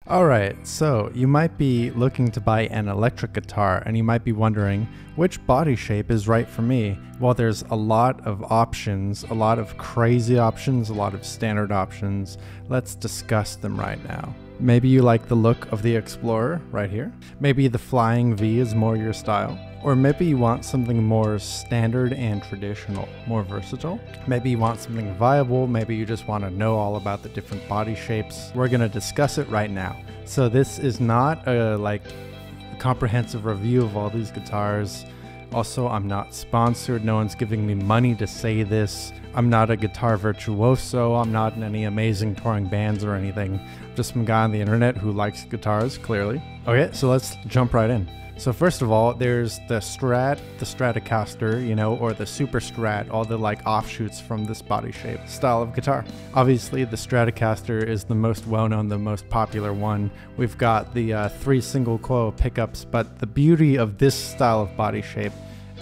Alright, so you might be looking to buy an electric guitar and you might be wondering which body shape is right for me. Well, there's a lot of options, a lot of crazy options, a lot of standard options. Let's discuss them right now. Maybe you like the look of the Explorer right here. Maybe the Flying V is more your style. Or maybe you want something more standard and traditional, more versatile. Maybe you want something viable. Maybe you just want to know all about the different body shapes. We're going to discuss it right now. So this is not a comprehensive review of all these guitars. Also, I'm not sponsored. No one's giving me money to say this. I'm not a guitar virtuoso. I'm not in any amazing touring bands or anything. I'm just some guy on the internet who likes guitars, clearly. Okay, so let's jump right in. So first of all, there's the Strat, the Stratocaster, or the Superstrat, all the offshoots from this body shape style of guitar. Obviously, the Stratocaster is the most well-known, the most popular one. We've got the 3 single coil pickups, but the beauty of this style of body shape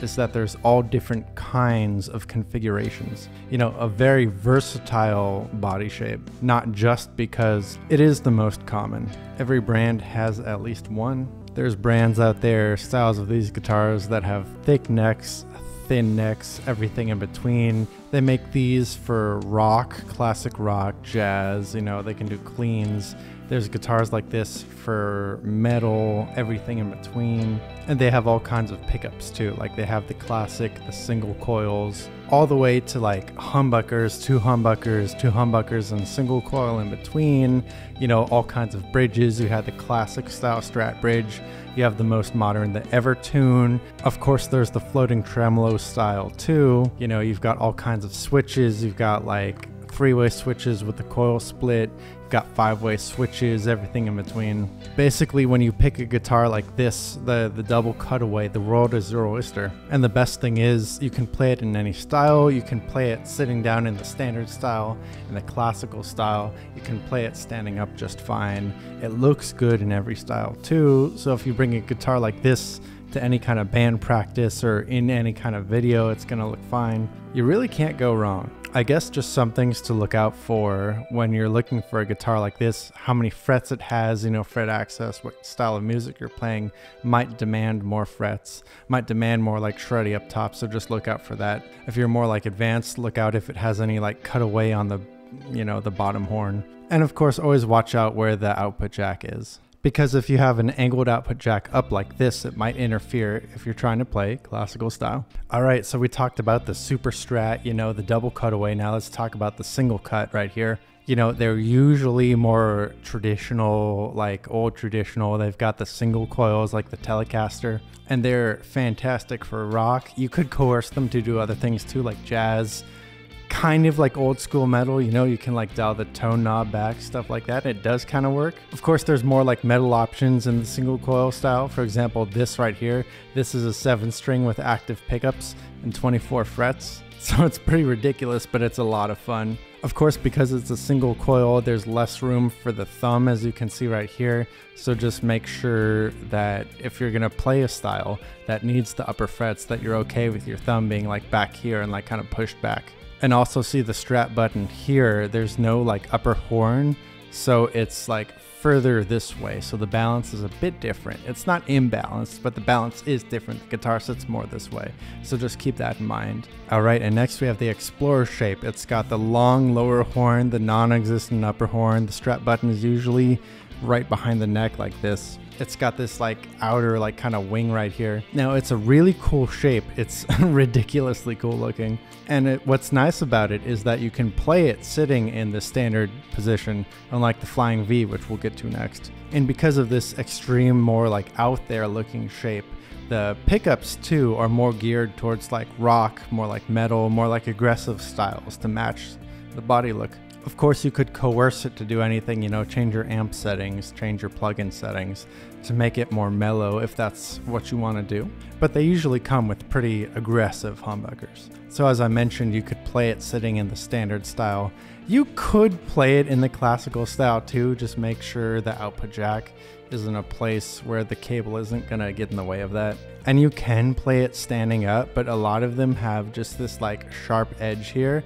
is that there's all different kinds of configurations. A very versatile body shape, not just because it is the most common. Every brand has at least one. There's brands out there, styles of these guitars that have thick necks, thin necks, everything in between. They make these for rock, classic rock, jazz, they can do cleans. There's guitars like this for metal, everything in between. And they have all kinds of pickups too. They have the classic, the single coils, all the way to humbuckers, two humbuckers and single coil in between. All kinds of bridges. You have the classic style Strat bridge. You have the most modern, the Evertune. Of course, there's the floating tremolo style too. You've got all kinds of switches. You've got 3-way switches with the coil split. You've got 5-way switches, everything in between. Basically, when you pick a guitar like this, the double cutaway, the world is your oyster. And the best thing is you can play it in any style. You can play it sitting down in the standard style, in the classical style. You can play it standing up just fine. It looks good in every style too. So if you bring a guitar like this to any kind of band practice or in any kind of video, it's gonna look fine. You really can't go wrong. I guess just some things to look out for when you're looking for a guitar like this: how many frets it has, fret access, what style of music you're playing might demand more frets, might demand more shreddy up top, so just look out for that. If you're more advanced, look out if it has any cutaway on the, the bottom horn. And of course, always watch out where the output jack is. Because if you have an angled output jack up like this, it might interfere if you're trying to play classical style. All right, so we talked about the Superstrat, the double cutaway. Now let's talk about the single cut right here. They're usually more traditional, old traditional. They've got the single coils like the Telecaster, and they're fantastic for rock. You could coerce them to do other things too, like jazz. Kind of like old school metal, you can dial the tone knob back, stuff like that. It does kind of work. Of course, there's more metal options in the single coil style. For example, this right here, this is a 7-string with active pickups and 24 frets. So it's pretty ridiculous, but it's a lot of fun. Of course, because it's a single coil, there's less room for the thumb, as you can see right here. So just make sure that if you're gonna play a style that needs the upper frets, that you're okay with your thumb being back here and kind of pushed back. And also see the Strat button here, there's no upper horn, so it's further this way, so the balance is a bit different. It's not imbalanced, but the balance is different. The guitar sits more this way, so just keep that in mind. Alright, and next we have the Explorer shape. It's got the long lower horn, the non-existent upper horn. The Strat button is usually right behind the neck like this. It's got this outer kind of wing right here. Now it's a really cool shape. It's ridiculously cool looking. And what's nice about it is that you can play it sitting in the standard position, unlike the Flying V, which we'll get to next. And because of this extreme, more out there looking shape, the pickups too are more geared towards rock, more metal, more aggressive styles to match the body look. Of course, you could coerce it to do anything, change your amp settings, change your plugin settings to make it more mellow if that's what you want to do. But they usually come with pretty aggressive humbuckers. So as I mentioned, you could play it sitting in the standard style. You could play it in the classical style too, just make sure the output jack is in a place where the cable isn't gonna get in the way of that. And you can play it standing up, but a lot of them have just this sharp edge here.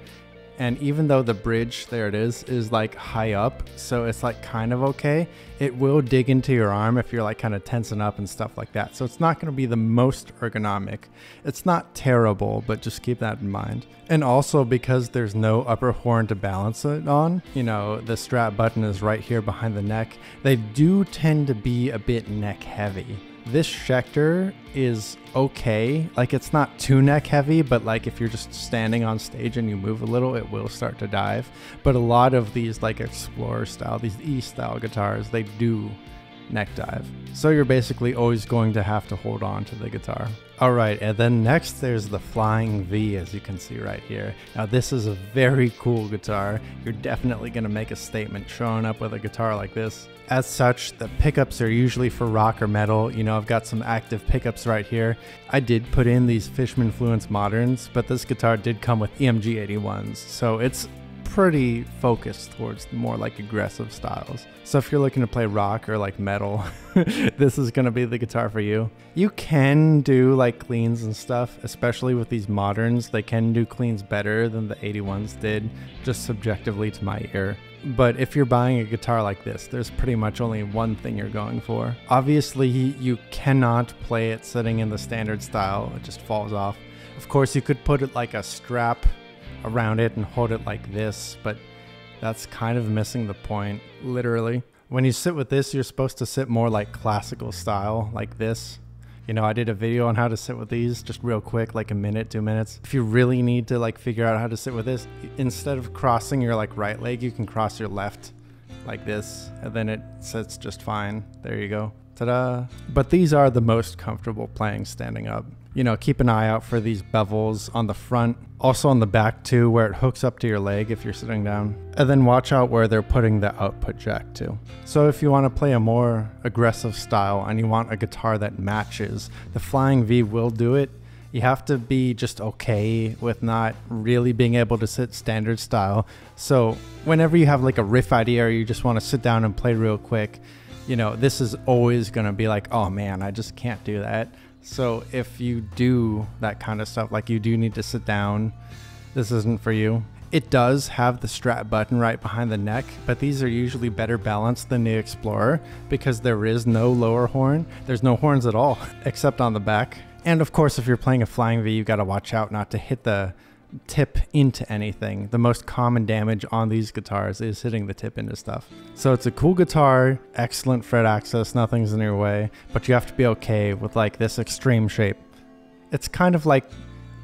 And even though the bridge, there it is like high up, so it's like kind of okay, it will dig into your arm if you're like kind of tensing up and stuff like that. So it's not going to be the most ergonomic. It's not terrible, but just keep that in mind. And also because there's no upper horn to balance it on, you know, the Strat button is right here behind the neck. They do tend to be a bit neck heavy. This Schecter is okay, like it's not too neck heavy, but like if you're just standing on stage and you move a little, it will start to dive. But a lot of these like Explorer style, these E style guitars, they do neck dive. So you're basically always going to have to hold on to the guitar. All right, and then next there's the Flying V, as you can see right here. Now this is a very cool guitar. You're definitely gonna make a statement showing up with a guitar like this. As such, the pickups are usually for rock or metal. You know, I've got some active pickups right here. I did put in these Fishman Fluence Moderns, but this guitar did come with EMG 81s, so it's pretty focused towards more like aggressive styles. So if you're looking to play rock or like metal, this is going to be the guitar for you. You can do like cleans and stuff, especially with these moderns. They can do cleans better than the 81s did, just subjectively to my ear. But if you're buying a guitar like this, there's pretty much only one thing you're going for. Obviously, you cannot play it sitting in the standard style. It just falls off. Of course, you could put it like a strap around it and hold it like this, but that's kind of missing the point, literally. When you sit with this, you're supposed to sit more like classical style, like this. You know, I did a video on how to sit with these, just real quick, like a minute, 2 minutes. If you really need to like figure out how to sit with this, instead of crossing your like right leg, you can cross your left like this, and then it sits just fine. There you go. Ta-da! But these are the most comfortable playing standing up. You know, keep an eye out for these bevels on the front, also on the back too, where it hooks up to your leg if you're sitting down. And then watch out where they're putting the output jack too. So if you want to play a more aggressive style and you want a guitar that matches, the Flying V will do it. You have to be just okay with not really being able to sit standard style. So whenever you have like a riff idea or you just want to sit down and play real quick, you know, this is always going to be like, oh man, I just can't do that. So if you do that kind of stuff, like you do need to sit down, this isn't for you. It does have the Strat button right behind the neck, but these are usually better balanced than the Explorer because there is no lower horn. There's no horns at all, except on the back. And of course, if you're playing a Flying V, you got to watch out not to hit the tip into anything. The most common damage on these guitars is hitting the tip into stuff. So it's a cool guitar, excellent fret access, nothing's in your way, but you have to be okay with like this extreme shape. It's kind of like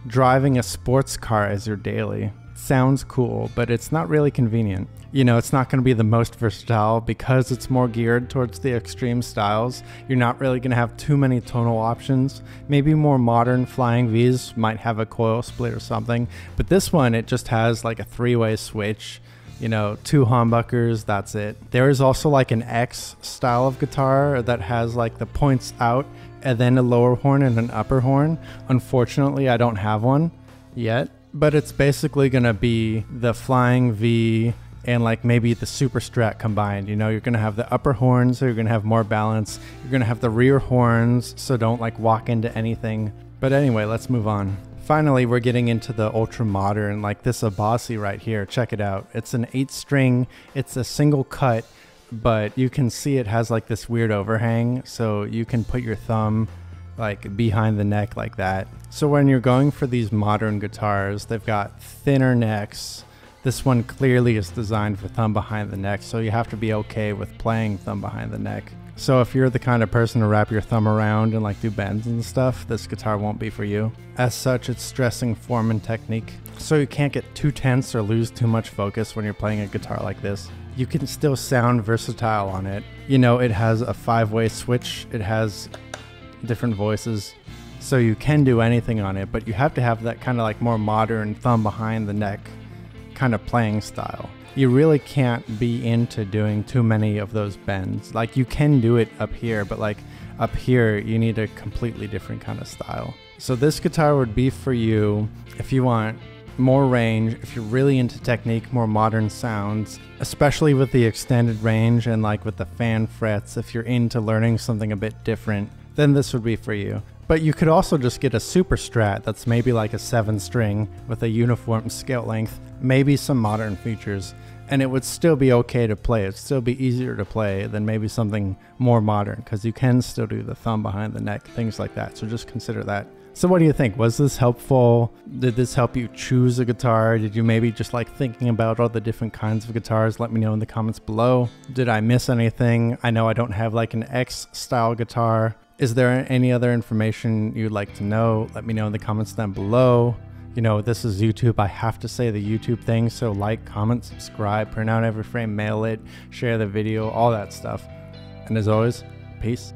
driving a sports car as your daily. Sounds cool, but it's not really convenient. You know, it's not going to be the most versatile because it's more geared towards the extreme styles. You're not really going to have too many tonal options. Maybe more modern Flying Vs might have a coil split or something, but this one, it just has like a 3-way switch, you know, 2 humbuckers, that's it. There is also like an X style of guitar that has like the points out and then a lower horn and an upper horn. Unfortunately, I don't have one yet, but it's basically going to be the Flying V and like maybe the Superstrat combined. You know, you're gonna have the upper horns, so you're gonna have more balance. You're gonna have the rear horns, so don't like walk into anything. But anyway, let's move on. Finally, we're getting into the ultra modern, like this Abasi right here. Check it out. It's an 8-string, it's a single cut, but you can see it has like this weird overhang, so you can put your thumb like behind the neck like that. So when you're going for these modern guitars, they've got thinner necks. This one clearly is designed for thumb behind the neck, so you have to be okay with playing thumb behind the neck. So if you're the kind of person to wrap your thumb around and like do bends and stuff, this guitar won't be for you. As such, it's stressing form and technique, so you can't get too tense or lose too much focus when you're playing a guitar like this. You can still sound versatile on it. You know, it has a 5-way switch, it has different voices, so you can do anything on it, but you have to have that kind of like more modern thumb behind the neck kind of playing style. You really can't be into doing too many of those bends. Like you can do it up here, but like up here you need a completely different kind of style. So this guitar would be for you if you want more range, if you're really into technique, more modern sounds, especially with the extended range and like with the fan frets. If you're into learning something a bit different, then this would be for you. But you could also just get a Superstrat that's maybe like a 7-string with a uniform scale length, maybe some modern features, and it would still be okay to play. It'd still be easier to play than maybe something more modern, because you can still do the thumb behind the neck, things like that. So just consider that. So what do you think? Was this helpful? Did this help you choose a guitar? Did you maybe just like thinking about all the different kinds of guitars? Let me know in the comments below. Did I miss anything? I know I don't have like an X style guitar. Is there any other information you'd like to know? Let me know in the comments down below. You know, this is YouTube. I have to say the YouTube thing. So like, comment, subscribe, print out every frame, mail it, share the video, all that stuff. And as always, peace.